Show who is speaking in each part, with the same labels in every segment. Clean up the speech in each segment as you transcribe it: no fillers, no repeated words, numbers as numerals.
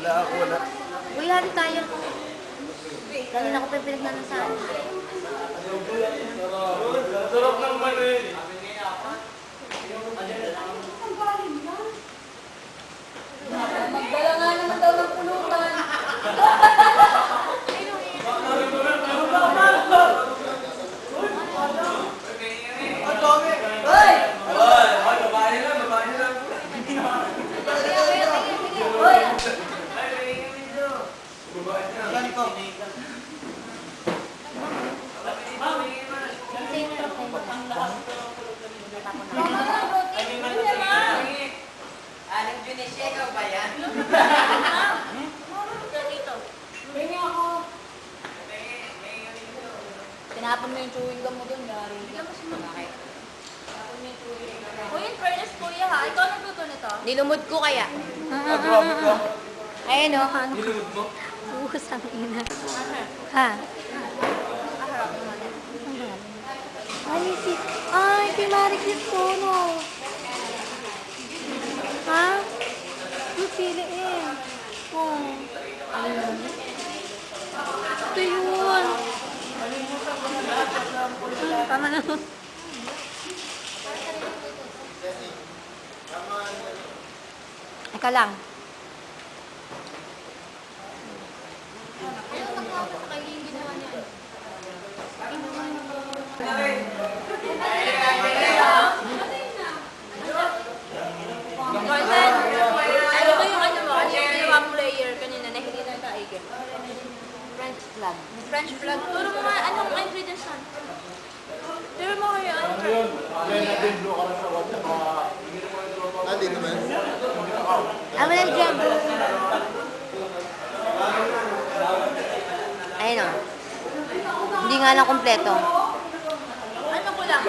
Speaker 1: Wala ako, wala.
Speaker 2: Uy, hari tayo. Kanina ko pa yung pinagnanasahan.
Speaker 1: Sarap ng mani.
Speaker 2: Magdala nga naman daw ng pulutan.
Speaker 3: Aling Junisha, ikaw ba yan?
Speaker 2: Tinapon mo yung chewing gum mo dun, gari. Tinapon mo yung chewing gum.
Speaker 4: Uy, in fairness kuya ha, ikaw nagluto nito?
Speaker 2: Nilumod ko kaya.
Speaker 1: Grabe ka.
Speaker 2: Ayun o.
Speaker 1: Nilunod mo?
Speaker 2: Usang ina. Ha? Ay, si Maricris Tono. Ha? Ang sili eh. Oh. Ayun. Ito yun. Tama na. Eka lang.
Speaker 4: Content, ano ba yung ano mo? Ano yung ginawa mong layer kanina na hindi na kaigil?
Speaker 2: French flag.
Speaker 4: French flag. Turo mo nga, anong ingredients nun? Turo mo kayo, ano?
Speaker 1: Ano yun? Yan natin blue ka na sa WhatsApp. Nandito ba yun?
Speaker 2: Ama ng jam. Ayun o. Hindi nga lang kompleto.
Speaker 4: Ano ko lang?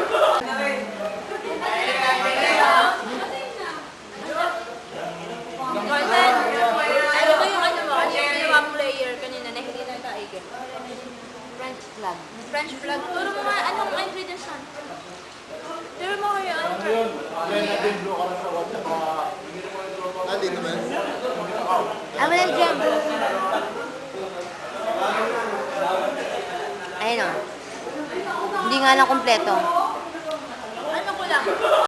Speaker 4: Content, ano ba yung ano mo? Ano yung ginawa mong layer kanina na hindi na kaigil?
Speaker 2: French flag.
Speaker 4: French flag. Turo mo nga, anong ingredients nun? Turo mo kayo, ano?
Speaker 1: Ano yun? Yan natin blue ka na sa WhatsApp. Nandito ba yun?
Speaker 2: Ama ng jam. Ayun o. Hindi nga lang kompleto.
Speaker 4: Ano ko lang?